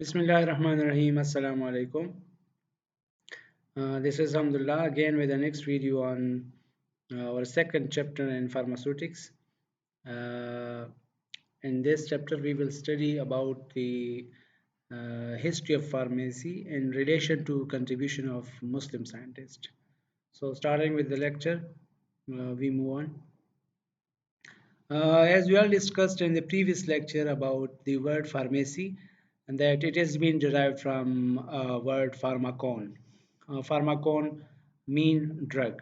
Bismillahirrahmanirrahim. Assalamu alaikum. This is Hamdullah again with the next video on our second chapter in pharmaceutics. Uh, in this chapter, we will study about the history of pharmacy in relation to contribution of Muslim scientists. So, starting with the lecture, we move on. As we all discussed in the previous lecture about the word pharmacy, and that it has been derived from word pharmacon. Pharmacon mean drug.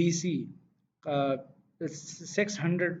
BC 600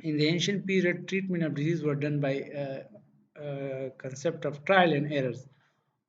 in the ancient period treatment of disease were done by concept of trial and errors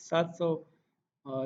700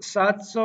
700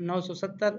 970,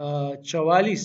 44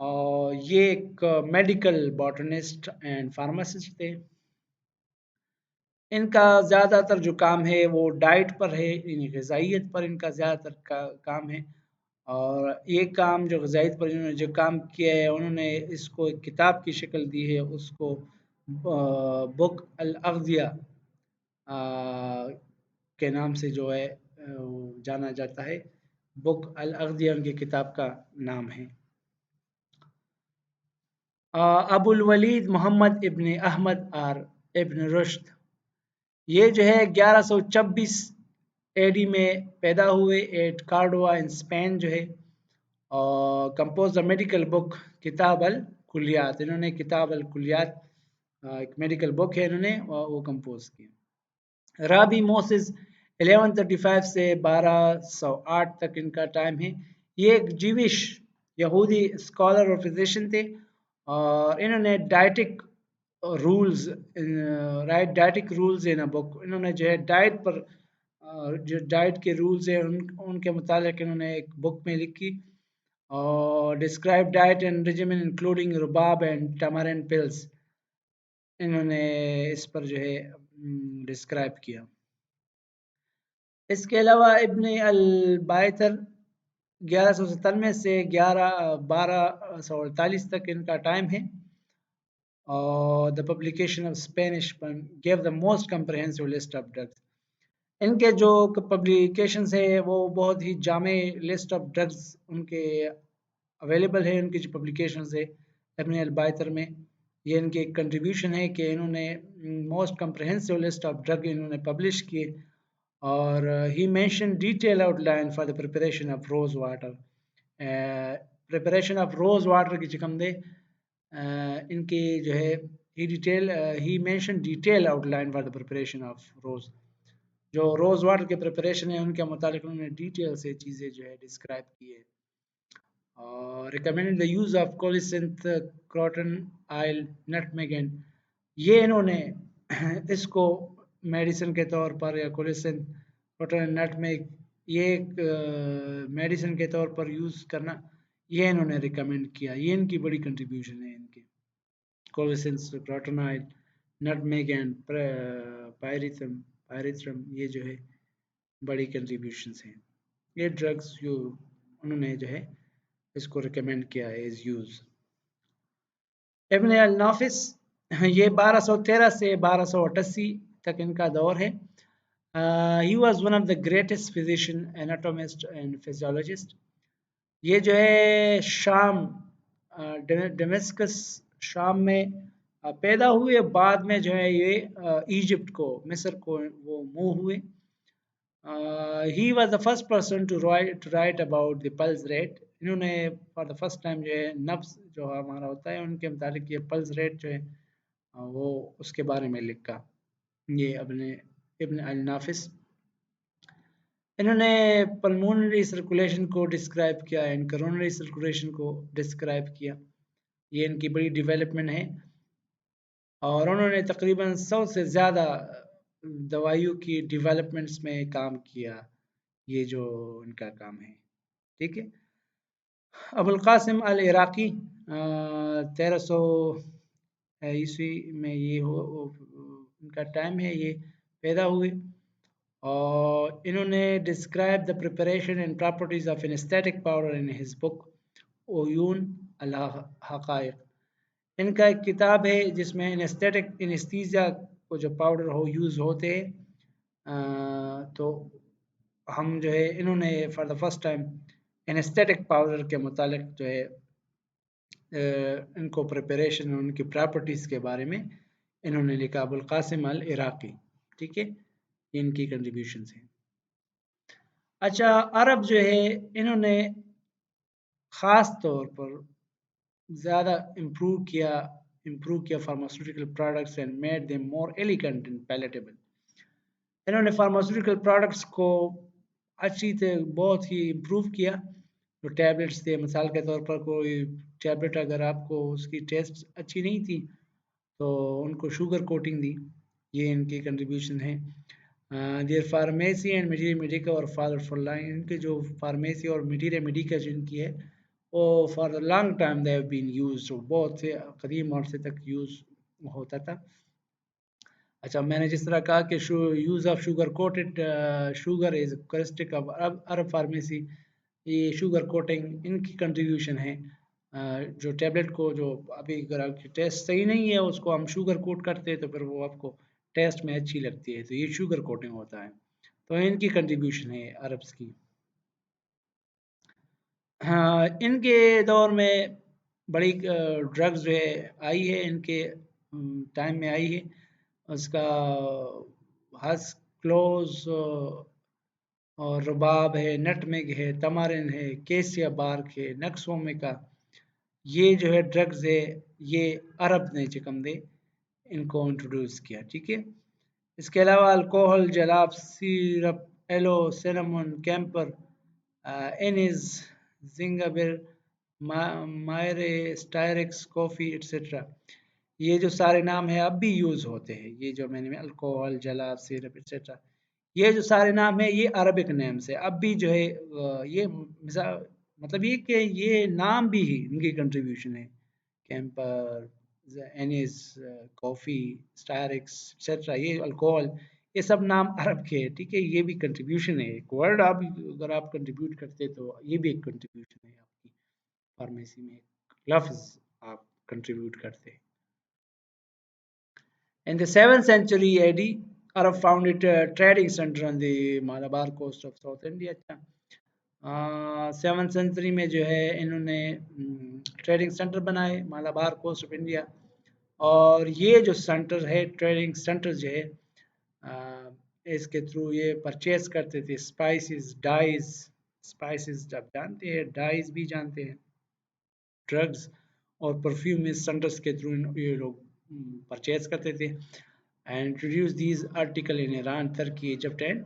اور یہ ایک medical botanist and pharmacist تھے. ان کا زیادہ تر جو کام ہے وہ ڈائٹ پر ہے، یعنی غذائیت پر ان کا زیادہ تر کام ہے. اور یہ کام جو غذائیت پر انہوں نے جو کام کیا ہے، انہوں نے اس کو ایک کتاب کی شکل دی ہے. اس کو بک الاغذیہ کے نام سے جو ہے جانا جاتا ہے. بک الاغذیہ ان کی کتاب کا نام ہے. ابو الولید محمد ابن احمد ابن رشد، یہ جو ہے 1126 اے ڈی میں پیدا ہوئے ایٹ کارڈوا ان اسپین جو ہے. اور کمپوز دا میڈیکل بک کتاب الکلیات، انہوں نے کتاب الکلیات ایک میڈیکل بک ہے انہوں نے وہ کمپوز کی. رابی موسز 1135 سے 1208 تک ان کا ٹائم ہے. یہ ایک جیوش یہودی اسکالر اور فزیشین تھے، اور انہوں نے ڈائٹک رولز ڈائٹک رولز ان بک، انہوں نے جو ہے ڈائٹ پر جو ڈائٹ کے رولز ہیں ان کے متعلق انہوں نے ایک بک میں لکھی. اور describe diet and regimen including رباب اینڈ ٹمارن پلس، انہوں نے اس پر جو ہے ڈسکرائب کیا. اس کے علاوہ ابن البائتر 1197 سے 1248 تک ان کا ٹائم ہے. اور the publication of Spanish gave the most comprehensive list of drugs. ان کے جو پبلیکیشنز ہیں وہ بہت ہی جامع لسٹ آف ڈرگز ان کے اویلیبل ہے. ان کی جو پبلیکیشنز ہے ابن البائتر میں، یہ ان کی ایک کنٹریبیوشن ہے کہ انہوں نے most comprehensive list of drug انہوں نے پبلش کیے. اور he mention detail outline for the preparation of rose water. Preparation of rose water کی چکم دے ان کی جو ہے he mention detail outline for the preparation of rose. جو روز واٹر کے پریپریشن ہے ان کے متعلق انہوں نے ڈیٹیل سے چیزیں جو ہے ڈسکرائب کی ہے. Recommend the use of colocynth croton oil nutmeg and, یہ انہوں نے اس کو میڈیسن کے طور پر، یا کولیسنتھ کراٹن نٹمیگ یہ ایک میڈیسن کے طور پر یوز کرنا، یہ انہوں نے ریکمینڈ کیا. یہ ان کی بڑی کنٹریبیوشن ہے. ان کے کولیسنتھ کراٹن آئل نٹمیگ اینڈ پائریتھرم یہ جو ہے بڑی کنٹریبیوشنز ہیں. یہ ڈرگز جو انہوں نے جو ہے اس کو ریکمینڈ کیا ہے از یوز. ابن النافس یہ 1213 سے 1288 تک ان کا دور ہے. He was one of the greatest physician, anatomist and physiologist. یہ جو ہے شام ڈیمسکس شام میں پیدا ہوئے، بعد میں جو ہے یہ ایجپٹ کو مصر کو وہ موو ہوئے. He was the first person to write about the pulse rate. انہوں نے for the first time جو ہے نبض جو ہمارا ہوتا ہے ان کے متعلق یہ پلس ریٹ جو ہے وہ اس کے بارے میں لکھا. یہ ابن النافس انہوں نے پلمونری سرکولیشن کو ڈسکرائب کیا، ان کرونری سرکولیشن کو ڈسکرائب کیا. یہ ان کی بڑی ڈیولپمنٹ ہے. اور انہوں نے تقریباً 100 سے زیادہ دوائیوں کی ڈیولپمنٹس میں کام کیا. یہ جو ان کا کام ہے، ٹھیک ہے. ابو القاسم العراقی 1300 عیسوی میں یہ ان کا ٹائم ہے، یہ پیدا ہوئے. اور انہوں نے describe the preparation and properties of anaesthetic powder in his book عیون الحقائق. ان کا ایک کتاب ہے جس میں انستیزیا کو جو پاؤڈر یوز ہوتے ہیں. تو ہم جو ہے انہوں نے for the first time anaesthetic powder کے متعلق جو ہے ان کو پریپریشن ان کی پراپرٹیز کے بارے میں انہوں نے لکھا. ابو القاسم العراقی، ٹھیک ہے. ان کی کنٹریبیوشنز ہیں. اچھا، عرب جو ہے انہوں نے خاص طور پر زیادہ امپروو کیا pharmaceutical products and made them more elegant and palatable. انہوں نے فارماسیوٹیکل پروڈکٹس کو اچھی بہت ہی امپروو کیا. جو ٹیبلٹس تھے، مثال کے طور پر کوئی ٹیبلٹ اگر آپ کو اس کی ٹیسٹ اچھی نہیں تھی تو ان کو شوگر کوٹنگ دی. یہ ان کی کنٹریبیوشن ہے. دیئر فارمیسی اینڈ میڈیکا اور فادر فار لائن، ان کے جو فارمیسی اور میڈیکا جن کی ہے اور for long time they have been used, بہت سے قدیم عرصے تک یوز ہوتا تھا. اچھا میں نے جس طرح کہا کہ use of sugar coated sugar is characteristic of Arab pharmacy, یہ شوگر کوٹنگ ان کی کنٹریبیوشن ہے. جو ٹیبلٹ کو جو ابھی اگر آپ کی ٹیسٹ صحیح نہیں ہے اس کو ہم شوگر کوٹ کرتے ہیں تو پھر وہ آپ کو ٹیسٹ میں اچھی لگتی ہے، تو یہ شوگر کوٹنگ ہوتا ہے. تو ان کی کنٹریبیوشن ہے عربس کی. ہاں ان کے دور میں بڑی ڈرگز جو ہے آئی ہے، ان کے ٹائم میں آئی ہے. اس کا ہس کلوز اور رباب ہے، نٹمگ ہے، تمارن ہے، کیسیا بارک ہے، نکسومیکا، یہ جو ہے ڈرگز ہے یہ عرب نے چکم دے ان کو انٹروڈیوس کیا. ٹھیک ہے. اس کے علاوہ الکوہل، جلاب، سیرپ، ایلو، سینمون، کیمپر، اینز، زنگبر، مائرے، سٹائرکس، کافی ایٹسٹرا، یہ جو سارے نام ہیں اب بھی یوز ہوتے ہیں. یہ جو میں نے الکوہل، جلاب، سیرپ ایٹسٹرا، یہ جو سارے نام ہیں یہ عربک نیمز ہے. اب بھی جو ہے یہ مطلب یہ کہ یہ نام بھی ہی ان کی کنٹریبیوشن ہے. کیمپر، اینیز، کافی، سٹائرکس ایٹسٹرا، یہ الکوہل، یہ سب نام عرب کے. ٹھیک ہے. یہ بھی کنٹریبیوشن ہے. ایک ورڈ آپ اگر آپ کنٹریبیوٹ کرتے تو یہ بھی ایک کنٹریبیوشن ہے آپ کی فارمیسی میں، ایک لفظ آپ کنٹریبیوٹ کرتے. In the 7th century AD, Arab founded a trading center on the Malabar coast of South India. 7th century میں جو ہے انہوں نے ٹریڈنگ سینٹر بنائے مالابار کوسٹ آف انڈیا. اور یہ جو سینٹر ہے ٹریڈنگ سینٹر جو ہے اس کے تھرو یہ پرچیز کرتے تھے اسپائسز، ڈائز، اسپائسز آپ جانتے ہیں، ڈائز بھی جانتے ہیں، ڈرگز اور پرفیوم سینٹرز کے تھرو یہ لوگ پرچیز کرتے تھے. and introduce these article in Iran, Turkey, Egypt and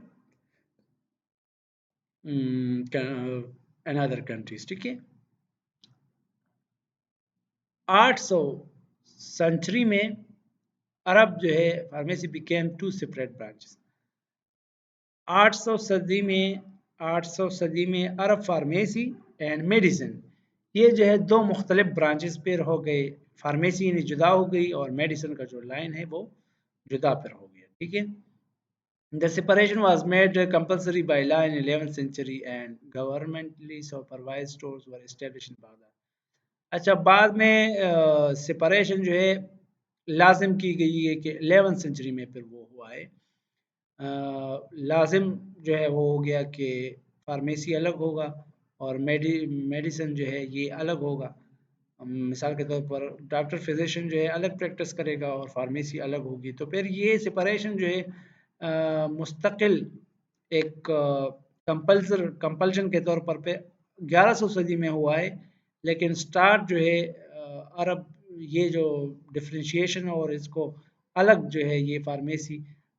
another countries. ٹھیک ہے. 800 سنچری میں عرب جو ہے pharmacy became two separate branches. 800 صدی میں عرب فارمیسی اینڈ میڈیسن یہ جو ہے دو مختلف برانچز پہ ہو گئے. فارمیسی یعنی جدا ہو گئی اور میڈیسن کا جو لائن ہے وہ جدا پر ہو گیا. ٹھیک ہے. The separation was made compulsory by law in 11th century and governmentally supervised stores were established in Baghdad. اچھا بعد میں سپریشن جو ہے لازم کی گئی ہے کہ 11th سنچری میں پھر وہ ہوا ہے. لازم جو ہے وہ ہو گیا کہ فارمیسی الگ ہوگا اور میڈیسن جو ہے یہ الگ ہوگا. مثال کے طور پر ڈاکٹر فزیشین جو ہے الگ پریکٹس کرے گا اور فارمیسی الگ ہوگی. تو پھر یہ سپریشن جو ہے مستقل ایک کمپلشن کے طور پر 1100 صدی میں ہوا ہے. لیکن سٹارٹ جو ہے عرب یہ جو ڈفرینشیشن اور اس کو الگ جو ہے یہ فارمیسی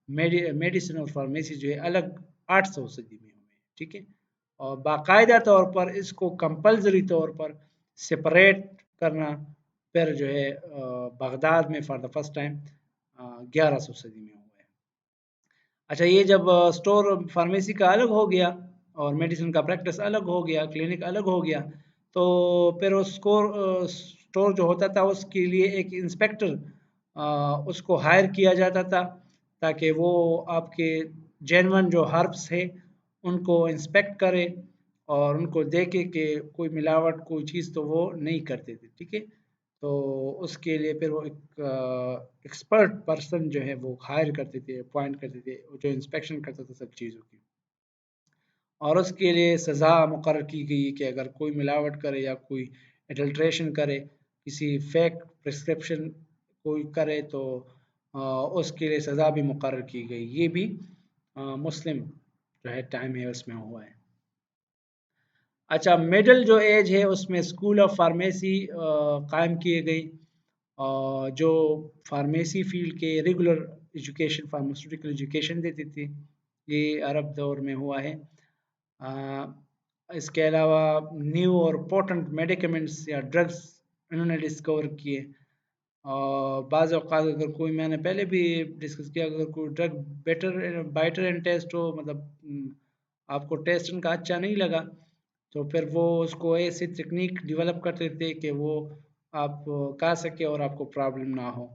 میڈیسن اور فارمیسی جو ہے الگ 800 صدی میں ہوئے. ٹھیک ہے. اور باقاعدہ طور پر اس کو کمپلسری طور پر سپریٹ کرنا پھر جو ہے بغداد میں فار دا فرسٹ ٹائم 1100 صدی میں ہوا ہے. اچھا یہ جب سٹور فارمیسی کا الگ ہو گیا اور میڈیسن کا پریکٹس الگ ہو گیا، کلینک الگ ہو گیا، تو پھر اس کو سٹور جو ہوتا تھا اس کے لیے ایک انسپیکٹر اس کو ہائر کیا جاتا تھا تاکہ وہ آپ کے جینون جو ہربس ہے ان کو انسپیکٹ کرے اور ان کو دیکھے کہ کوئی ملاوٹ کوئی چیز تو وہ نہیں کرتے تھے. ٹھیک ہے. تو اس کے لیے پھر وہ ایک ایکسپرٹ پرسن جو ہے وہ ہائر کرتے تھے، اپوائنٹ کرتے تھے جو انسپیکشن کرتا تھا سب چیزوں کی. اور اس کے لیے سزا مقرر کی گئی کہ اگر کوئی ملاوٹ کرے یا کوئی ایڈلٹریشن کرے، کسی فیک پرسکرپشن کوئی کرے تو اس کے لیے سزا بھی مقرر کی گئی. یہ بھی مسلم جو ہے ٹائم ہے اس میں ہوا ہے. اچھا مڈل جو ایج ہے اس میں اسکول آف فارمیسی قائم کیے گئی جو فارمیسی فیلڈ کے ریگولر ایجوکیشن فارماسیوٹیکل ایجوکیشن دیتی تھی. یہ عرب دور میں ہوا ہے. اس کے علاوہ نیو اور پوٹنٹ میڈیکمنٹس یا ڈرگس انہوں نے ڈسکور کیے. بعض اوقات اگر کوئی میں نے پہلے بھی ڈسکس کیا اگر کوئی ڈرگ بیٹر اینڈ ٹیسٹ ہو، مطلب آپ کو ٹیسٹ ان کا اچھا نہیں لگا تو پھر وہ اس کو ایسی ٹیکنیک ڈیولپ کرتے تھے کہ وہ آپ کھا سکے اور آپ کو پرابلم نہ ہو،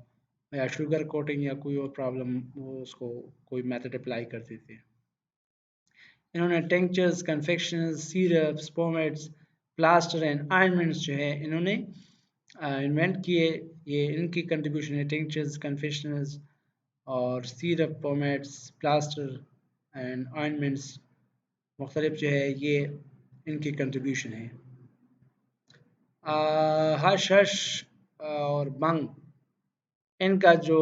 یا شوگر کوٹنگ یا کوئی اور پرابلم، وہ اس کو کوئی میتھڈ اپلائی کرتے تھے۔ انہوں نے ٹینکچرز، کنفیکشنز، سیرپس، پومیٹس، پلاسٹر اینڈ آئنمنٹس جو ہے انہوں نے انوینٹ کیے۔ یہ ان کی کنٹریبیوشن ہے، ٹینکچرز، کنفیکشنز اور سیرپ، پومیٹس، پلاسٹر اینڈ آئنمنٹس مختلف جو ہے یہ ان کی کنٹریبیوشن ہے۔ ہش ہش اور بنگ ان کا جو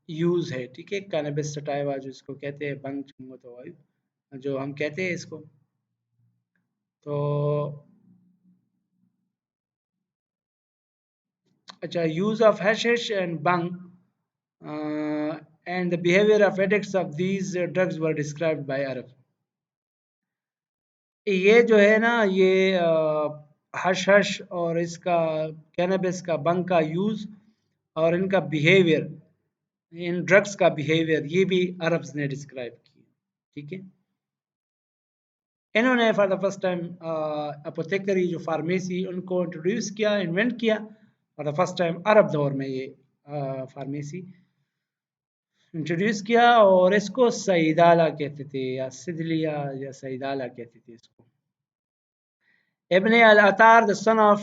یوز ہے، ٹھیک ہے، کینابس سٹائوا جو اس کو کہتے ہیں، بنگ جو ہم کہتے ہیں اس کو، تو اچھا، use of hash and bhang and the behavior of addicts of these drugs were described by عرب۔ یہ جو ہے نا، یہ ہش ہش اور اس کا کینابس کا، بنگ کا یوز اور ان کا بیہیویئر، ان ڈرگس کا بیہیویئر، یہ بھی عربز نے ڈسکرائب کی، ٹھیک ہے۔ انہوں نے فار دا فرسٹ ٹائم اپوتھیکری جو فارمیسی ان کو انٹروڈیوس کیا، انوینٹ کیا فار دا فرسٹ ٹائم عرب دور میں، یہ فارمیسی انٹروڈیوس کیا، اور اس کو سیدالہ کہتے تھے، یا سدلیہ یا سیدالہ کہتے تھے اس کو۔ ابن al-Attar, the son of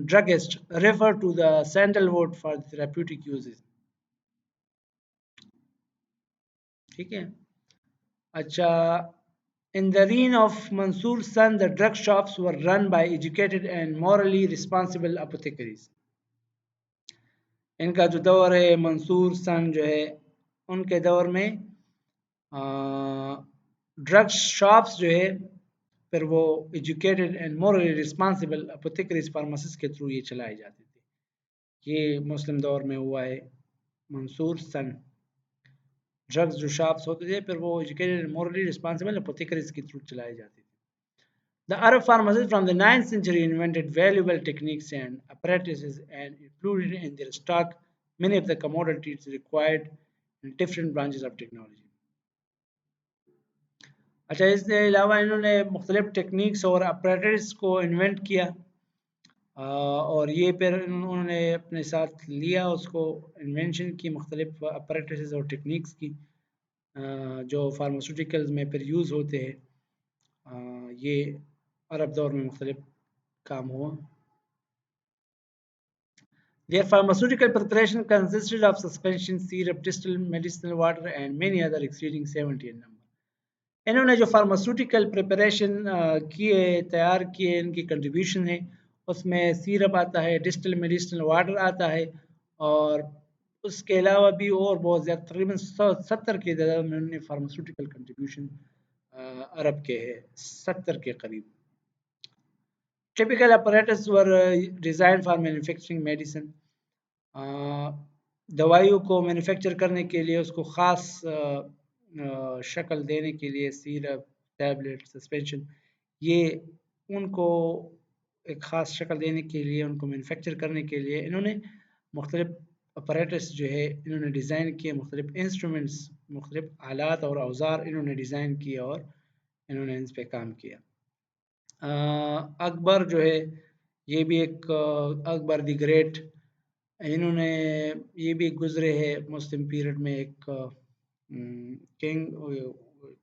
druggist, referred to the sandalwood for therapeutic uses. ٹھیک ہے، اچھا، in the reign of Mansoor's son, the drug shops were run by educated and morally responsible apothecaries. ان کا جو دور ہے، منصور سن جو ہے، ان کے دور میں ڈرگ شاپس جو ہے، پھر وہ educated and morally responsible apothecaries pharmacist کے تھرو یہ چلائے جاتے تھے۔ یہ مسلم دور میں ہوا ہے، منصور سن ڈرگز جو شاپس ہوتے تھے، پھر وہ educated and morally responsible apothecaries کے تھرو چلائے جاتے تھے۔ The Arab pharmacists from the 9th century invented valuable techniques and apparatuses and included in their stock many of the commodities required in different branches of technology. اچھا، اس کے علاوہ انہوں نے مختلف ٹیکنیکس اور اپریٹس کو انوینٹ کیا، اور یہ پھر انہوں نے اپنے ساتھ لیا، اس کو انوینشن کی مختلف اپریٹسز اور ٹیکنیکس کی جو فارماسیوٹیکلز میں پھر یوز ہوتے ہیں۔ یہ عرب دور میں مختلف کام ہوا۔ Their pharmaceutical preparation consisted of suspension, syrup, distilled medicinal water and many other exceeding 70 in number. انہوں نے جو فارماسیوٹیکل پریپریشن کیے، تیار کیے، ان کی کنٹریبیوشن ہے، اس میں سیرپ آتا ہے، ڈسٹل میڈیسنل واٹر آتا ہے، اور اس کے علاوہ بھی اور بہت زیادہ، تقریباً 70 کے تعداد میں انہوں نے فارماسیوٹیکل کنٹریبیوشن عرب کے ہے، 70 کے قریب۔ Typical apparatus were designed for manufacturing medicine. دوائیوں کو مینوفیکچر کرنے کے لیے، اس کو خاص شکل دینے کے لیے، سیرپ، ٹیبلٹ، سسپینشن، یہ ان کو ایک خاص شکل دینے کے لیے، ان کو مینوفیکچر کرنے کے لیے انہوں نے مختلف اپریٹس جو ہے انہوں نے ڈیزائن کیے، مختلف انسٹرومنٹس، مختلف آلات اور اوزار انہوں نے ڈیزائن کیے اور انہوں نے ان پہ کام کیا۔ اکبر جو ہے، یہ بھی ایک اکبر دی گریٹ، انہوں نے یہ بھی گزرے ہے مسلم پیریڈ میں، ایک کنگ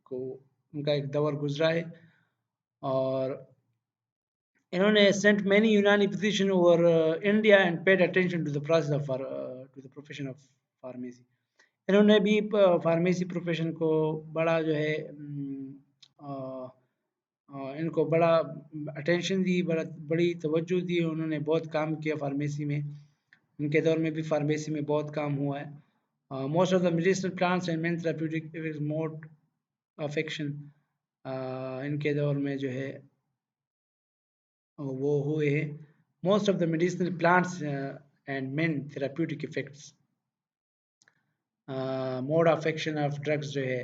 کو ان کا ایک دور گزرا ہے، اور انہوں نے sent many Unani physicians over India and paid attention to the process of to the profession of pharmacy. انہوں نے بھی فارمیسی پروفیشن کو بڑا جو ہے ان کو بڑا اٹینشن دی، بڑی توجہ دی، انہوں نے بہت کام کیا فارمیسی میں، ان کے دور میں بھی فارمیسی میں بہت کام ہوا ہے۔ Most of the medicinal plants and main therapeutic mode of action ان کے دور میں جو ہے وہ ہوئے ہیں۔ Most of the medicinal plants and main therapeutic effects, mode of action of drugs جو ہے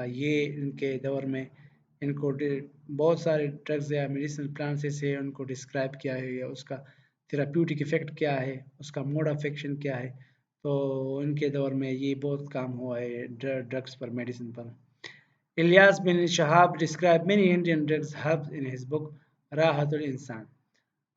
یہ ان کے دور میں ان کو بہت سارے ڈرگز یا میڈیسنل پلانٹس سے ان کو ڈسکرائب کیا ہے، یا اس کا تھراپیوٹک افیکٹ کیا ہے، اس کا موڈ آف ایکشن کیا ہے، تو ان کے دور میں یہ بہت کام ہوا ہے drugs per, medicine per. Ilyas bin Shahab described many Indian drugs herbs in his book Rahatul Insan.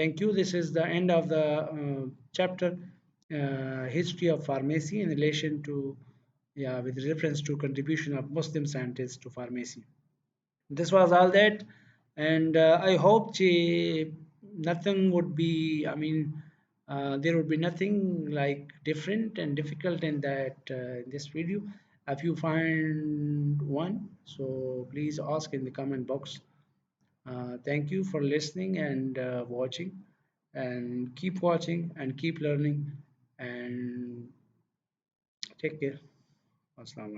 thank you. This is the end of the chapter history of pharmacy in relation to, yeah, with reference to contribution of Muslim scientists to pharmacy. This was all that, and I hope nothing would be. I mean, there would be nothing like different and difficult in that in this video. If you find one, so please ask in the comment box. Thank you for listening and watching, and keep watching and keep learning, and take care. Assalamu